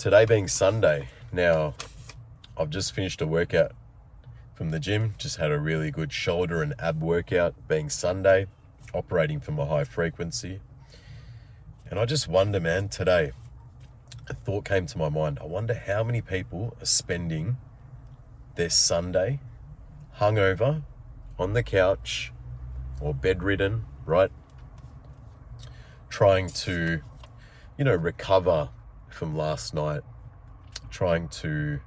Today being Sunday. Now, I've just finished a workout from the gym. Just had a really good shoulder and ab workout being Sunday, operating from a high frequency. And I just wonder, man, today, a thought came to my mind. I wonder how many people are spending their Sunday hungover on the couch or bedridden, right? Trying to, recover from last night, trying to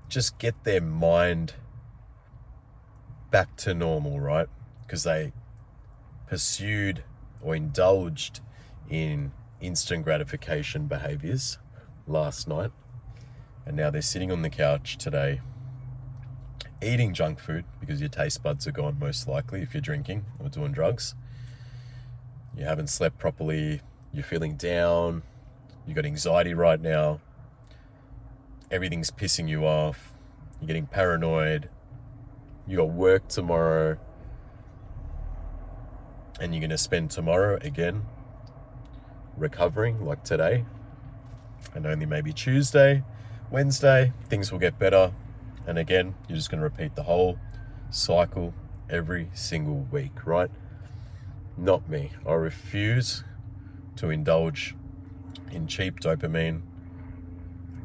just get their mind back to normal, right? Because they pursued or indulged in instant gratification behaviors last night, and now they're sitting on the couch today eating junk food because your taste buds are gone, most likely, if you're drinking or doing drugs. You haven't slept properly, you're feeling down, you got anxiety right now, everything's pissing you off, you're getting paranoid, you got work tomorrow, and you're going to spend tomorrow again recovering like today, and only maybe Tuesday, Wednesday, things will get better, and again, you're just going to repeat the whole cycle every single week, right? Not me. I refuse to indulge in cheap dopamine.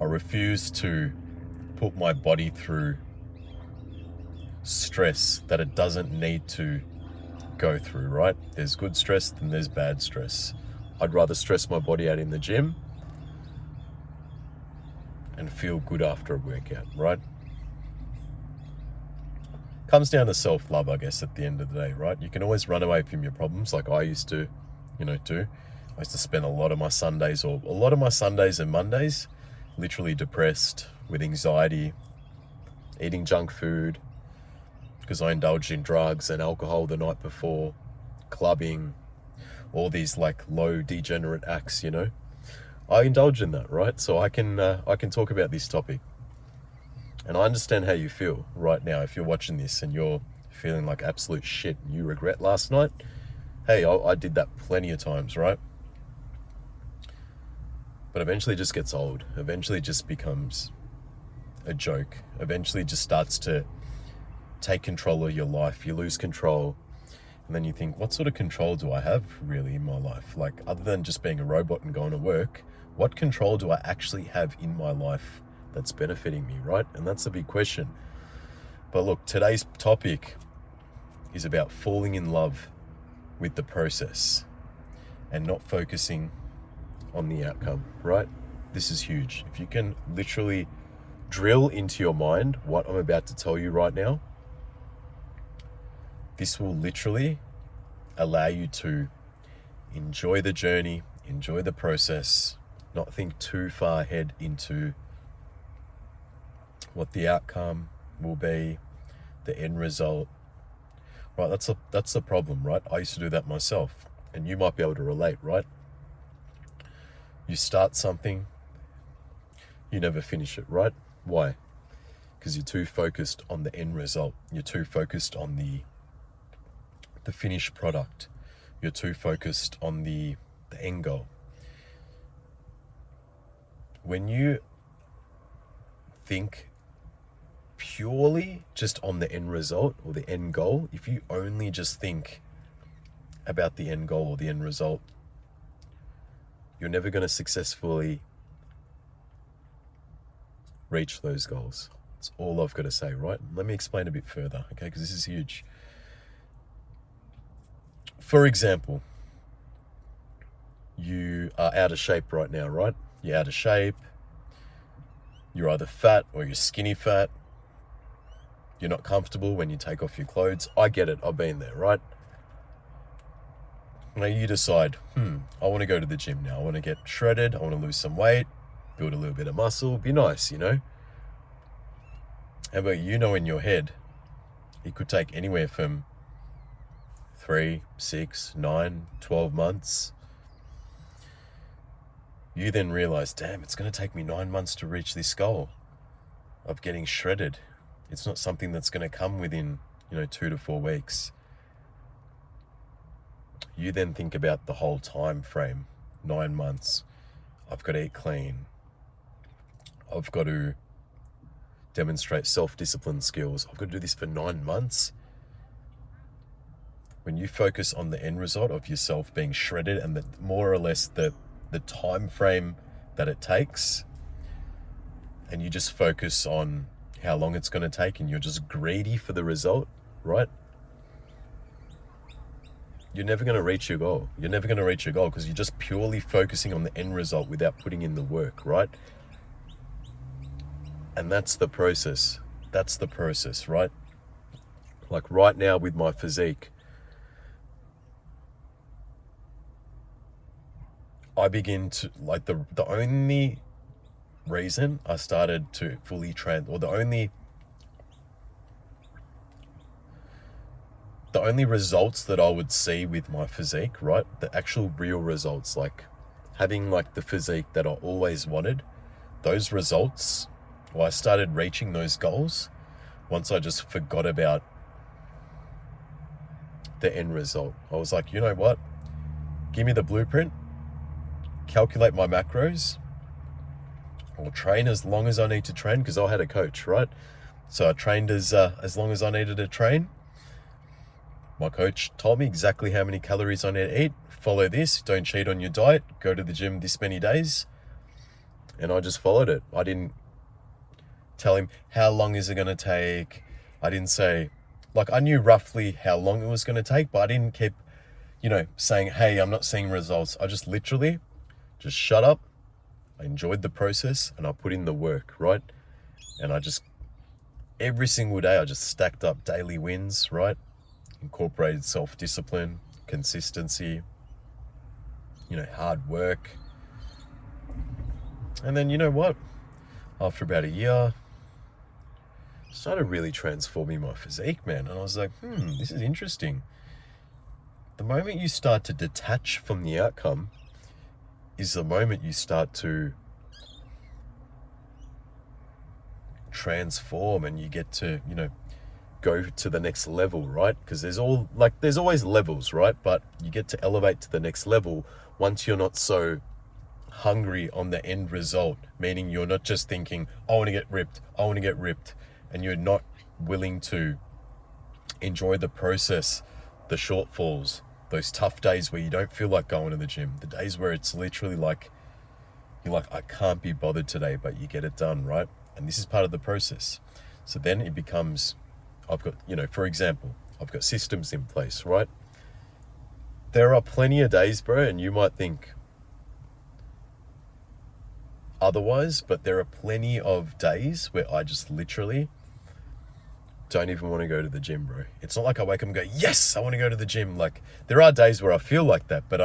I refuse to put my body through stress that it doesn't need to go through, right? There's good stress than there's bad stress. I'd rather stress my body out in the gym and feel good after a workout, right? Comes down to self-love, I guess, at the end of the day, right? You can always run away from your problems like I used to, do. I used to spend a lot of my Sundays and Mondays literally depressed, with anxiety, eating junk food, because I indulged in drugs and alcohol the night before, clubbing, all these like low degenerate acts, I indulge in that, right? So I can talk about this topic. And I understand how you feel right now. If you're watching this and you're feeling like absolute shit and you regret last night, hey, I did that plenty of times, right? But eventually it just gets old. Eventually it just becomes a joke. Eventually it just starts to take control of your life. You lose control. And then you think, what sort of control do I have really in my life? Like, other than just being a robot and going to work, what control do I actually have in my life that's benefiting me, right? And that's a big question. But look, today's topic is about falling in love with the process and not focusing on the outcome, right? This is huge. If you can literally drill into your mind what I'm about to tell you right now, this will literally allow you to enjoy the journey, enjoy the process, not think too far ahead into what the outcome will be, the end result. Right, that's the problem, right? I used to do that myself, and you might be able to relate, right? You start something, you never finish it, right? Why? Because you're too focused on the end result. You're too focused on the finished product. You're too focused on the end goal. When you think purely just on the end result or the end goal, if you only just think about the end goal or the end result, you're never going to successfully reach those goals. That's all I've got to say, right? Let me explain a bit further, okay? Because this is huge. For example, you are out of shape right now, right? You're out of shape. You're either fat or you're skinny fat. You're not comfortable when you take off your clothes. I get it. I've been there, right? Now you decide, I want to go to the gym now. I want to get shredded. I want to lose some weight, build a little bit of muscle. Be nice, How about in your head, it could take anywhere from 3, 6, 9, 12 months. You then realize, damn, it's going to take me 9 months to reach this goal of getting shredded. It's not something that's going to come within, 2 to 4 weeks. You then think about the whole time frame, 9 months. I've got to eat clean. I've got to demonstrate self-discipline skills. I've got to do this for 9 months. When you focus on the end result of yourself being shredded and the more or less the time frame that it takes, and you just focus on how long it's going to take, and you're just greedy for the result, right? You're never going to reach your goal. You're never going to reach your goal because you're just purely focusing on the end result without putting in the work, right? And that's the process. That's the process, right? Like right now with my physique, I begin to, like, the only reason I started to fully the only results that I would see with my physique, right? The actual real results, like having like the physique that I always wanted, those results, well, I started reaching those goals once I just forgot about the end result. I was like, you know what? Give me the blueprint, calculate my macros, I'll train as long as I need to train, because I had a coach, right? So I trained as long as I needed to train. My coach told me exactly how many calories I need to eat. Follow this, don't cheat on your diet, go to the gym this many days. And I just followed it. I didn't tell him how long is it going to take. I didn't say, like, I knew roughly how long it was going to take, but I didn't keep, saying, hey, I'm not seeing results. I just literally just shut up. I enjoyed the process and I put in the work, right? And every single day I just stacked up daily wins, right? Incorporated self-discipline, consistency, hard work. And then, you know what? After about a year, I started really transforming my physique, man. And I was like, this is interesting. The moment you start to detach from the outcome is the moment you start to transform and you get to, go to the next level, right? Because there's always levels, right? But you get to elevate to the next level once you're not so hungry on the end result, meaning you're not just thinking, I want to get ripped, and you're not willing to enjoy the process, the shortfalls, those tough days where you don't feel like going to the gym, the days where it's literally like, you're like, I can't be bothered today, but you get it done, right? And this is part of the process. So then it becomes, I've got, for example, I've got systems in place, right? There are plenty of days, bro, and you might think otherwise, but there are plenty of days where I just literally don't even want to go to the gym, bro. It's not like I wake up and go, yes, I want to go to the gym. Like, there are days where I feel like that, but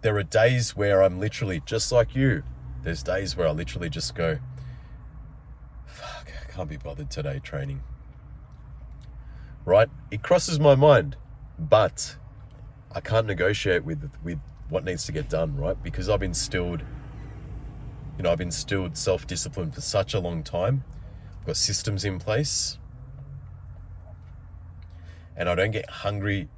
there are days where I'm literally just like you. There's days where I literally just go, fuck, I can't be bothered today training. Right? It crosses my mind, but I can't negotiate with what needs to get done, right? Because I've instilled self-discipline for such a long time. I've got systems in place, and I don't get hungry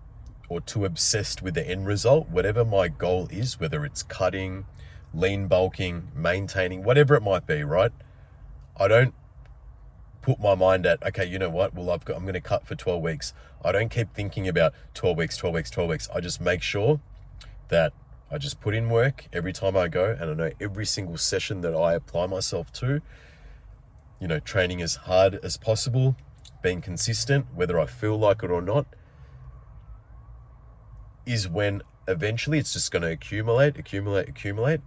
or too obsessed with the end result. Whatever my goal is, whether it's cutting, lean bulking, maintaining, whatever it might be, right? I don't put my mind at, okay, you know what? Well, I'm going to cut for 12 weeks. I don't keep thinking about 12 weeks. I just make sure that I just put in work every time I go, and I know every single session that I apply myself to, training as hard as possible, being consistent, whether I feel like it or not, is when eventually it's just going to accumulate.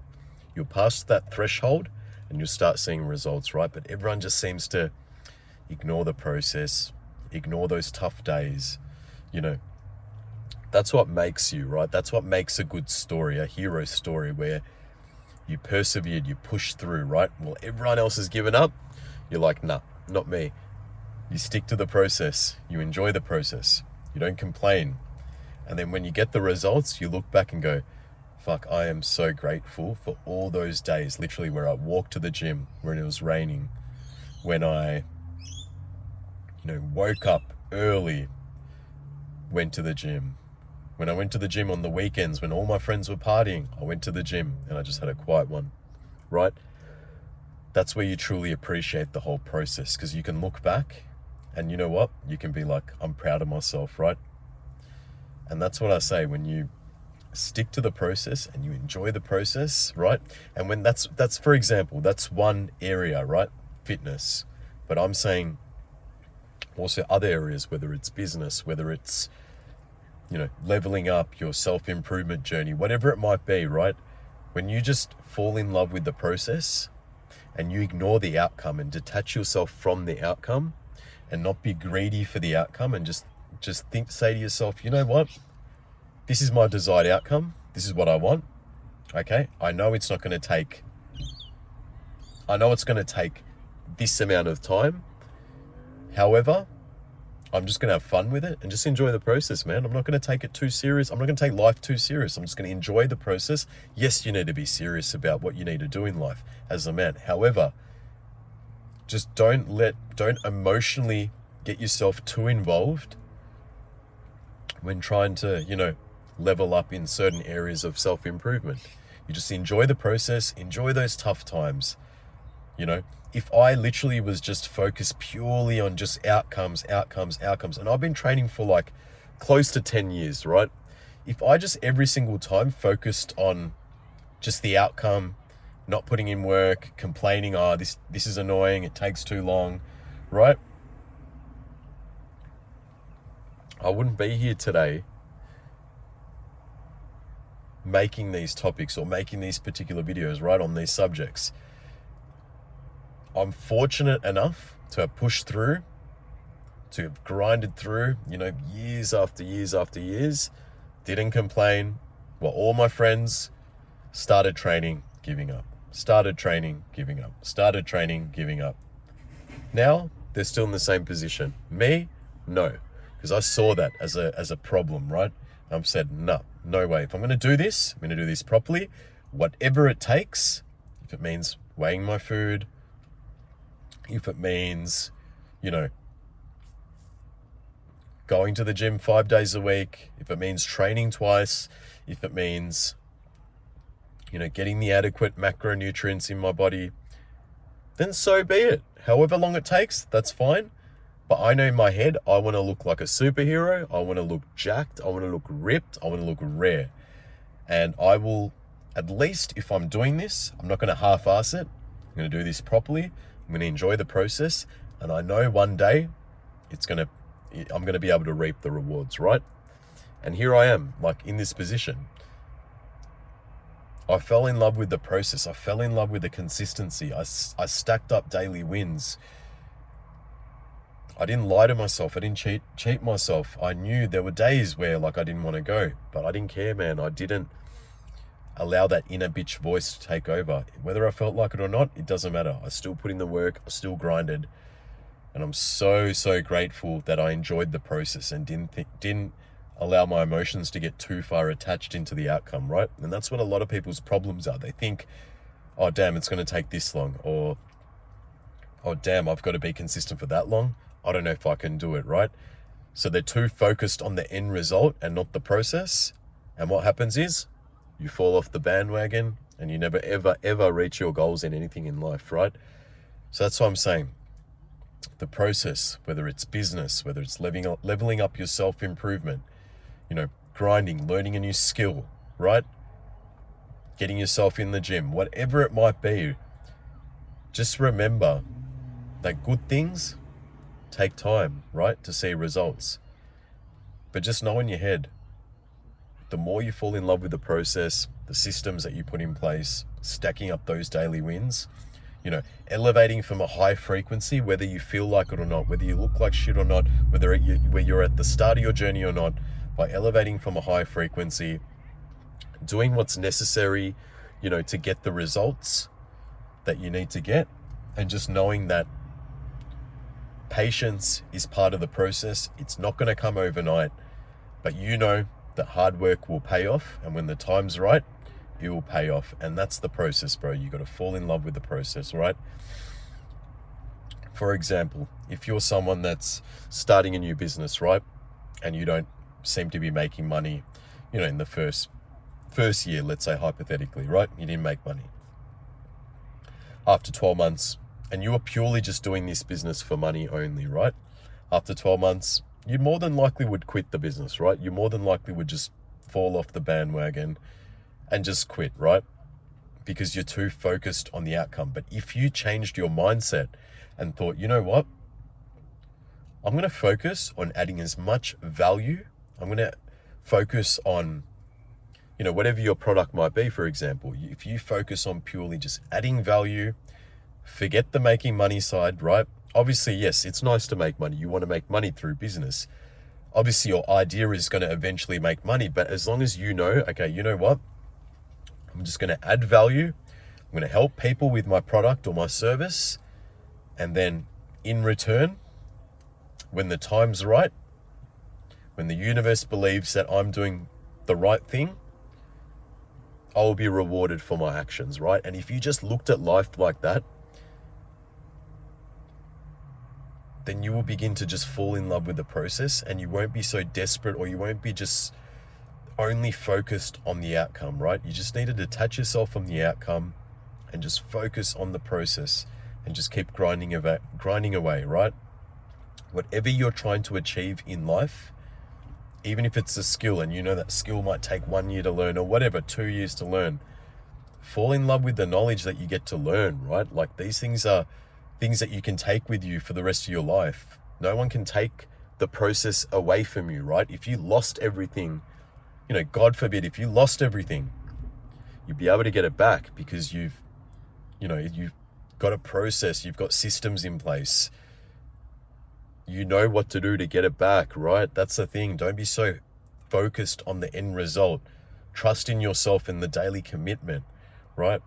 You'll pass that threshold and you'll start seeing results, right? But everyone just seems to ignore the process, ignore those tough days. That's what makes you, right? That's what makes a good story, a hero story, where you persevered, you pushed through, right? Well, everyone else has given up. You're like, nah, not me. You stick to the process. You enjoy the process. You don't complain. And then when you get the results, you look back and go, fuck, I am so grateful for all those days, literally, where I walked to the gym when it was raining, when I, woke up early, went to the gym, When I went to the gym on the weekends, when all my friends were partying, I went to the gym and I just had a quiet one, right? That's where you truly appreciate the whole process, because you can look back and you know what? You can be like, I'm proud of myself, right? And that's what I say, when you stick to the process and you enjoy the process, right? And when that's for example, that's one area, right? Fitness. But I'm saying also other areas, whether it's business, whether it's, leveling up your self-improvement journey, whatever it might be, right? When you just fall in love with the process and you ignore the outcome and detach yourself from the outcome and not be greedy for the outcome, and just say to yourself, you know what? This is my desired outcome. This is what I want. Okay? I know it's going to take this amount of time. However, I'm just going to have fun with it and just enjoy the process, man. I'm not going to take it too serious. I'm not going to take life too serious. I'm just going to enjoy the process. Yes, you need to be serious about what you need to do in life as a man. However, just don't emotionally get yourself too involved when trying to, level up in certain areas of self-improvement. You just enjoy the process, enjoy those tough times. If I literally was just focused purely on just outcomes, and I've been training for like close to 10 years, right? If I just every single time focused on just the outcome, not putting in work, complaining, this is annoying, it takes too long, right? I wouldn't be here today making these topics or making these particular videos, right, on these subjects. I'm fortunate enough to have pushed through, to have grinded through, years after years after years, didn't complain, while all my friends started training, giving up, started training, giving up, started training, giving up. Now, they're still in the same position. Me, no, because I saw that as a problem, right? I've said, no way. If I'm going to do this, I'm going to do this properly, whatever it takes. If it means weighing my food, if it means, going to the gym 5 days a week, if it means training twice, if it means, getting the adequate macronutrients in my body, then so be it. However long it takes, that's fine. But I know in my head, I want to look like a superhero. I want to look jacked. I want to look ripped. I want to look rare. And I will, at least if I'm doing this, I'm not going to half-ass it. I'm going to do this properly. I'm going to enjoy the process. And I know one day I'm going to be able to reap the rewards, right? And here I am, like in this position. I fell in love with the process. I fell in love with the consistency. I stacked up daily wins. I didn't lie to myself. I didn't cheat myself. I knew there were days where I didn't want to go, but I didn't care, man. I didn't allow that inner bitch voice to take over. Whether I felt like it or not, it doesn't matter. I still put in the work. I still grinded. And I'm so, so grateful that I enjoyed the process and didn't allow my emotions to get too far attached into the outcome, right? And that's what a lot of people's problems are. They think, oh, damn, it's going to take this long. Or, oh, damn, I've got to be consistent for that long. I don't know if I can do it, right? So they're too focused on the end result and not the process. And what happens is you fall off the bandwagon and you never, ever, ever reach your goals in anything in life, right? So that's what I'm saying. The process, whether it's business, whether it's leveling up your self-improvement, grinding, learning a new skill, right? Getting yourself in the gym, whatever it might be, just remember that good things take time, right, to see results. But just know in your head, the more you fall in love with the process, the systems that you put in place, stacking up those daily wins, elevating from a high frequency, whether you feel like it or not, whether you look like shit or not, whether you're at the start of your journey or not, by elevating from a high frequency, doing what's necessary, to get the results that you need to get, and just knowing that patience is part of the process. It's not going to come overnight, but that hard work will pay off, and when the time's right, it will pay off. And that's the process, bro. You got to fall in love with the process, right? For example, if you're someone that's starting a new business, right, and you don't seem to be making money, in the first year, let's say hypothetically, right? You didn't make money. After 12 months, and you were purely just doing this business for money only, right? After 12 months, you more than likely would quit the business, right? You more than likely would just fall off the bandwagon and just quit, right? Because you're too focused on the outcome. But if you changed your mindset and thought, you know what? I'm going to focus on adding as much value. I'm going to focus on, whatever your product might be, for example. If you focus on purely just adding value, forget the making money side, right? Obviously, yes, it's nice to make money. You want to make money through business. Obviously, your idea is going to eventually make money. But as long as you know, okay, you know what? I'm just going to add value. I'm going to help people with my product or my service. And then in return, when the time's right, when the universe believes that I'm doing the right thing, I'll be rewarded for my actions, right? And if you just looked at life like that, then you will begin to just fall in love with the process, and you won't be so desperate, or you won't be just only focused on the outcome, right? You just need to detach yourself from the outcome and just focus on the process and just keep grinding away, right? Whatever you're trying to achieve in life, even if it's a skill and that skill might take 1 year to learn or whatever, 2 years to learn, fall in love with the knowledge that you get to learn, right? Like, these things are things that you can take with you for the rest of your life. No one can take the process away from you, right? If you lost everything, God forbid, if you lost everything, you'd be able to get it back because you've got a process, you've got systems in place. You know what to do to get it back, right? That's the thing. Don't be so focused on the end result. Trust in yourself and the daily commitment, right?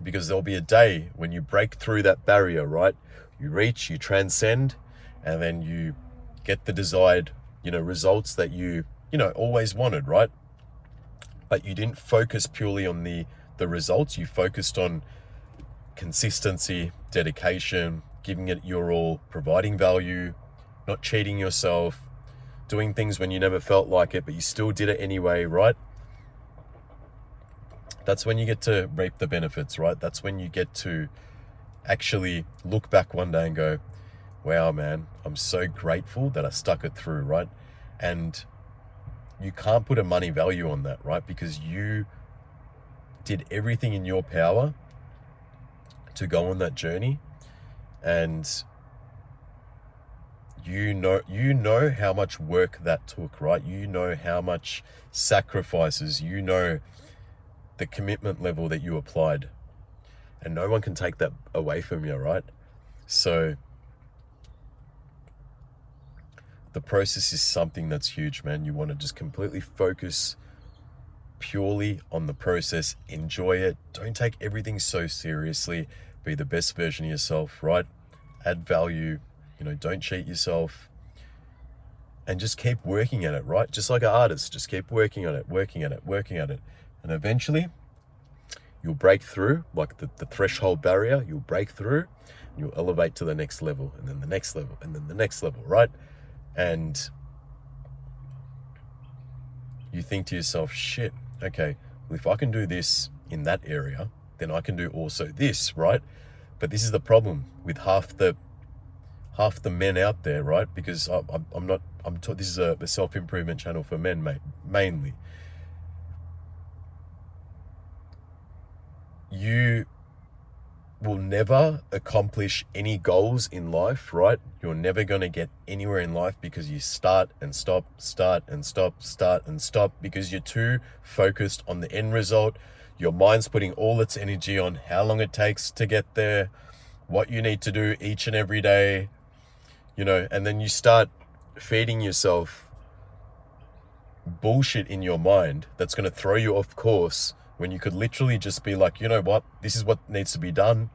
Because there'll be a day when you break through that barrier, right? You reach, you transcend, and then you get the desired, results that you always wanted, right? But you didn't focus purely on the results. You focused on consistency, dedication, giving it your all, providing value, not cheating yourself, doing things when you never felt like it, but you still did it anyway, right? That's when you get to reap the benefits, right? That's when you get to actually look back one day and go, wow, man, I'm so grateful that I stuck it through, right? And you can't put a money value on that, right? Because you did everything in your power to go on that journey, and you know how much work that took, right? You know how much sacrifices, the commitment level that you applied, and no one can take that away from you, right? So the process is something that's huge, man. You want to just completely focus purely on the process, enjoy it. Don't take everything so seriously. Be the best version of yourself, right? Add value, don't cheat yourself, and just keep working at it, right? Just like an artist, just keep working on it. And eventually you'll break through, like the threshold barrier, you'll break through, and you'll elevate to the next level, and then the next level, and then the next level, right? And you think to yourself, shit, okay, well, if I can do this in that area, then I can do also this, right? But this is the problem with half the men out there, right? Because this is a self-improvement channel for men, mainly. You will never accomplish any goals in life, right? You're never going to get anywhere in life because you start and stop, because you're too focused on the end result. Your mind's putting all its energy on how long it takes to get there, what you need to do each and every day, and then you start feeding yourself bullshit in your mind that's going to throw you off course, when you could literally just be like, you know what, this is what needs to be done.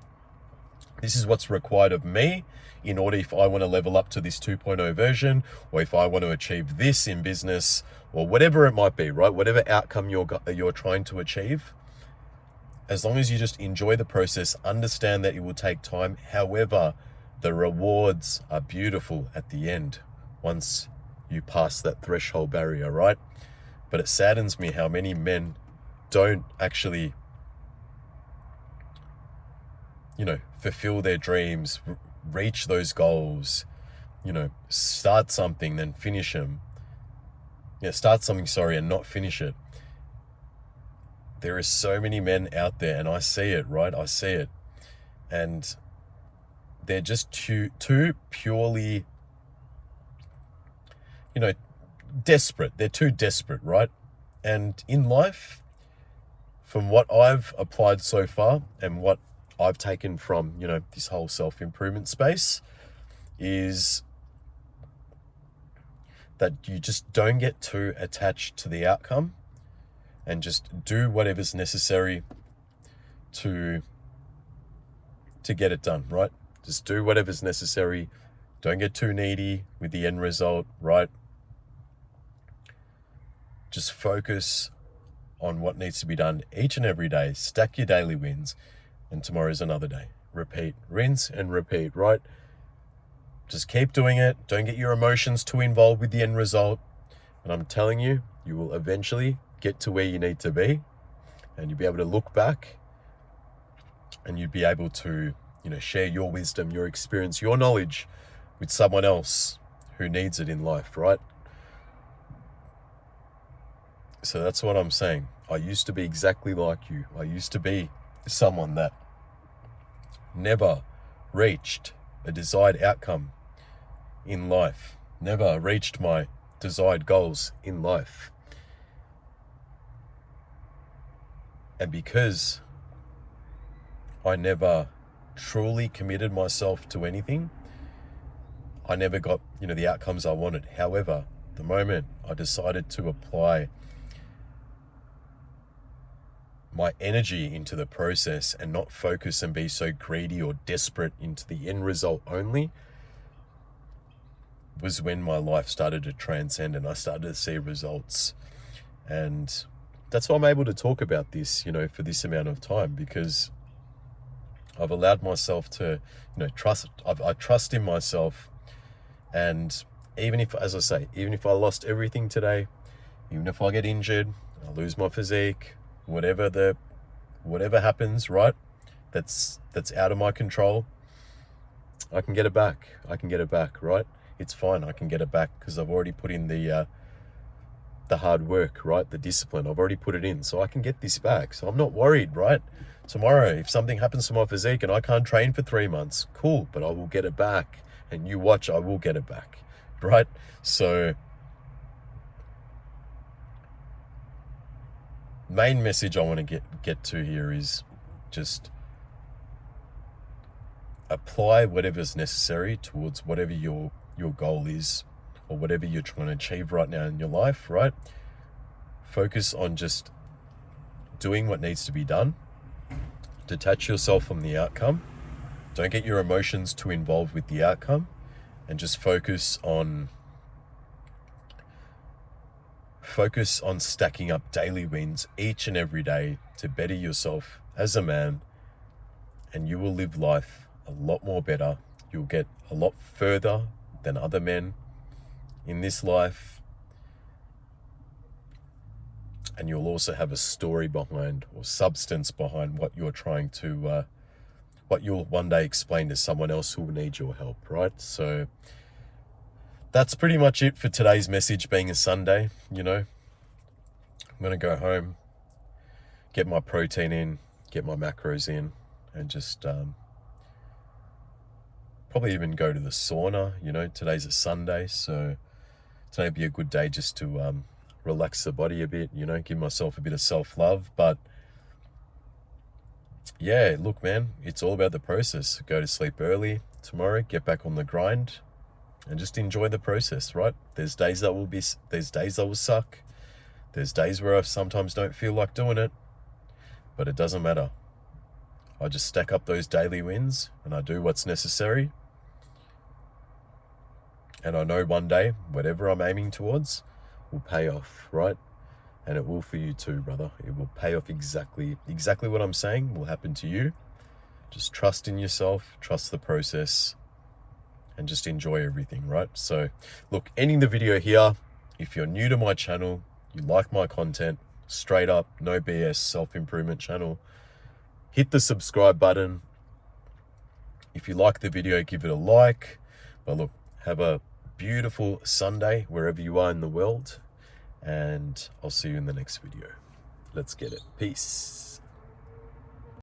This is what's required of me in order, if I want to level up to this 2.0 version, or if I want to achieve this in business, or whatever it might be, right? Whatever outcome you're trying to achieve. As long as you just enjoy the process, understand that it will take time. However, the rewards are beautiful at the end once you pass that threshold barrier, right? But it saddens me how many men don't actually, fulfill their dreams, reach those goals, start something, then finish them. Start something, and not finish it. There are so many men out there, and I see it, right? I see it. And they're just too purely, desperate. They're too desperate, right? And in life, from what I've applied so far and what I've taken from, this whole self-improvement space, is that you just don't get too attached to the outcome and just do whatever's necessary to get it done, right? Just do whatever's necessary. Don't get too needy with the end result, right? Just focus on what needs to be done each and every day. Stack your daily wins, and tomorrow's another day. Repeat, rinse and repeat, right? Just keep doing it. Don't get your emotions too involved with the end result. And I'm telling you, you will eventually get to where you need to be, and you'll be able to look back and you'd be able to, share your wisdom, your experience, your knowledge with someone else who needs it in life, right? So that's what I'm saying. I used to be exactly like you. I used to be someone that never reached a desired outcome in life, never reached my desired goals in life. And because I never truly committed myself to anything, I never got, the outcomes I wanted. However, the moment I decided to apply my energy into the process and not focus and be so greedy or desperate into the end result only, was when my life started to transcend and I started to see results. And that's why I'm able to talk about this, for this amount of time, because I've allowed myself to, trust. I trust in myself. And even if, as I say, even if I lost everything today, even if I get injured, I lose my physique, whatever happens, right? That's out of my control. I can get it back. Right? It's fine. I can get it back because I've already put in the hard work, right? The discipline. I've already put it in, so I can get this back. So I'm not worried, right? Tomorrow, if something happens to my physique and I can't train for 3 months, cool, but I will get it back. And you watch, I will get it back, right? So main message I want to get to here is just apply whatever's necessary towards whatever your goal is, or whatever you're trying to achieve right now in your life, right? Focus on just doing what needs to be done. Detach yourself from the outcome. Don't get your emotions too involved with the outcome, and just focus on stacking up daily wins each and every day to better yourself as a man, and you will live life a lot more better. You'll get a lot further than other men in this life, and you'll also have a story behind, or substance behind, what you're trying to what you'll one day explain to someone else who will need your help, right? So that's pretty much it for today's message, being a Sunday. I'm going to go home, get my protein in, get my macros in, and just probably even go to the sauna. Today's a Sunday, so today would be a good day just to relax the body a bit, give myself a bit of self-love. But yeah, look, man, it's all about the process. Go to sleep early tomorrow, get back on the grind, and just enjoy the process, right? There's days that will suck. There's days where I sometimes don't feel like doing it, but it doesn't matter. I just stack up those daily wins and I do what's necessary. And I know one day, whatever I'm aiming towards will pay off, right? And it will for you too, brother. It will pay off exactly what I'm saying will happen to you. Just trust in yourself, trust the process, and just enjoy everything, right? So look, ending the video here. If you're new to my channel, you like my content, straight up, no BS, self-improvement channel, hit the subscribe button. If you like the video, give it a like. But look, have a beautiful Sunday wherever you are in the world, and I'll see you in the next video. Let's get it. Peace.